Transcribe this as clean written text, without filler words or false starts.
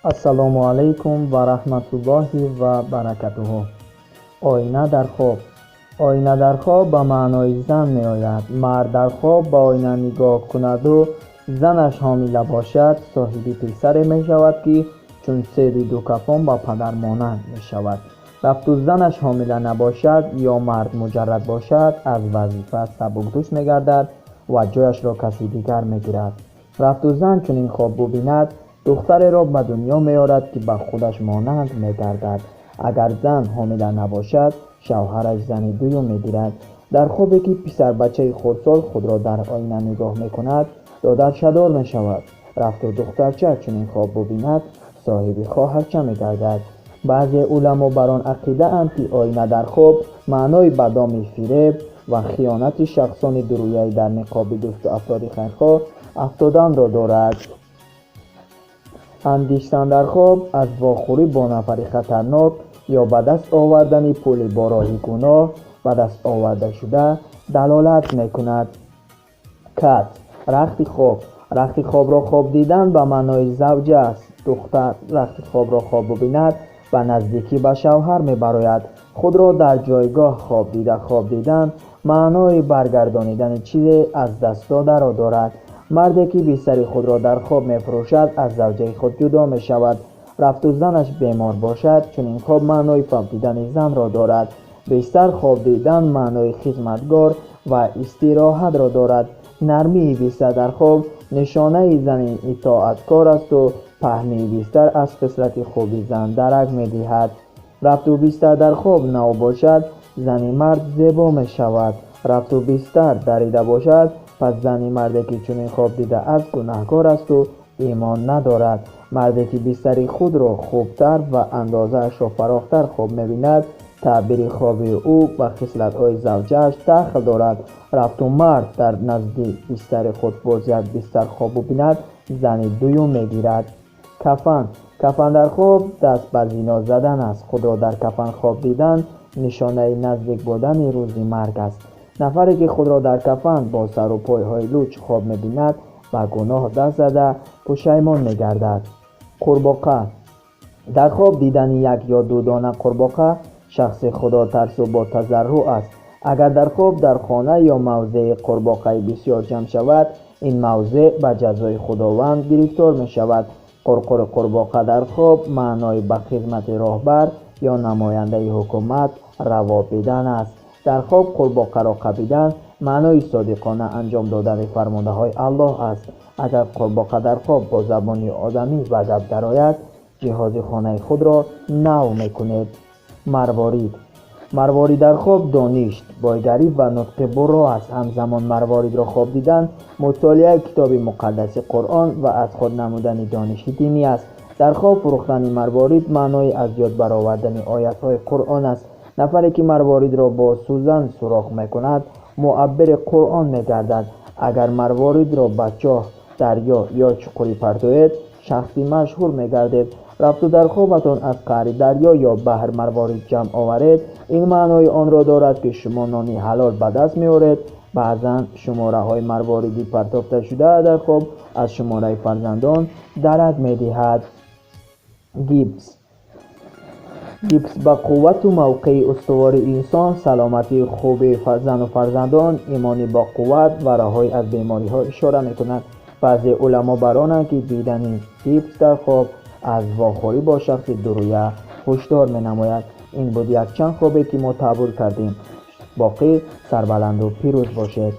ассалому алайкум ва раҳматуллоҳи ва баракатуҳу. Оина дар хоб ба маънои зан меояд. Мард дар хоб ба оина нигоҳ кунаду занаш ҳомила бошад, соҳиби писаре мешавад ки чун себи дукафон ба падар монанд мешавад. рафту занаш ҳомила набошад ё мард муҷаррад бошад, аз вазифа сабукдӯш мегардад ва ҷояшро каси дигар мегирад. рафту зан чунин хоб бубинад, духтареро ба дунё меорад ки ба худаш монанд мегардад. агар зан ҳомила набошад, шавҳараш зани дуюм мегирад. дар хобе ки писарбачаи хурдсол худро дар оина нигоҳ мекунад, додарчадор мешавад. рафту духтарча чунин хоб бубинад, соҳиби хоҳарча мегардад. баъзе уламо бар он ақидаанд ки оина дар хоб маънои бадоми фиреб ва хиёнати шахсони дурӯяӣ дар ниқоби дӯсту афроди хайрхоҳ афтоданро дорад. андиштан дар хоб аз вохӯрӣ бо нафари хатарнок ё ба даст овардани пули бо роҳи гуноҳ ба даст оварда шуда далолат мекунад. кат рахти хобро хоб дидан ба маънои завҷа аст. духтар рахти хобро хоб бубинад, ба наздикӣ ба шавҳар мебарояд. худро дар ҷойгоҳ хоб дидан маънои баргардонидани чизе аз даст додаро дорад. марде ки бистари худро дар хоб мефурӯшад, аз завҷаи худ ҷудо мешавад. рафту занаш бемор бошад, чунин хоб маънои фавтидани занро дорад. бистар хоб дидан маънои хизматгор ва истироҳатро дорад. нармии бистар дар хоб нишонаи зани итоаткор асту паҳнии бистар аз хислати хуби зан дарак медиҳад. рафту бистар дар хоб нав бошад, зани мард зебо мешавад. рафту бистар дарида бошад, пас зани марде ки чунин хоб дидааст гунаҳкор асту имон надорад. марде ки бистари худро хубтар ва андозаашро фарохтар хоб мебинад, таъбири хоби ӯ ба хислатҳои завҷааш дахл дорад. рафту мард дар назди бистари худ боз як бистар хоб бубинад, зани дуюм мегирад. кафан дар хоб даст ба зино задан аст. худро дар кафан хоб дидан нишонаи наздик будани рӯзи марг аст. нафаре ки худро дар кафан бо сару пойҳои луч хоб мебинад, ба гуноҳ даст зада пушаймон мегардад. қурбоқа дар хоб дидани як ё ду дона қурбоқа шахси худотарсу бо тазаррӯъ аст. агар дар хоб дар хона ё мавзеи қурбоқаи бисёр ҷамъ шавад, ин мавзеъ ба ҷазои худованд гирифтор мешавад. қурқури қурбоқа дар хоб маънои ба хизмати роҳбар ё намояндаи ҳукумат раво бидан аст. дар хоб қурбоқаро қабидан маънои содиқона анҷом додани фармондаҳои Аллоҳ аст. агар қурбоқа дар хоб бо забони одамӣ ба гап дарояд, ҷиҳози хонаи худро нав мекунед. марворид дар хоб доништ, бойгарӣ ва нутқи бурро аст. ҳамзамон марворидро хоб дидан мутолиаи китоби муқаддаси Қуръон ва аз худ намудани дониши динӣ аст. дар хоб фурӯхтани марворид маънои аз ёд баровардани оятҳои Қуръон аст. нафаре ки марворидро бо сӯзан сурох мекунад, муаббири Қуръон мегардад. агар марворидро ба чоҳ, дарё ё чуқурӣ партоед, шахси машҳур мегардед. рафту дар хобатон аз қаъри дарё ё баҳр марворид ҷамъ оваред, ин маънои онро дорад ки шумо нони ҳалол ба даст меоред. баъзан шумораҳои марворидӣ партофташуда дар хоб аз шумораи фарзандон дарак медиҳад. гипс ба қуввату мавқеи устувори инсон, саломатии хуби зану фарзандон, имони ба қувват ва раҳоӣ аз бемориҳо ишора мекунад. баъзе уламо бар онанд ки дидани гипс дар хоб аз вохӯрӣ бо шахси дурӯя ҳушдор менамояд. ин буд якчанд хобе ки мо таббур кардем. боқӣ сарбаланду пирӯз бошед.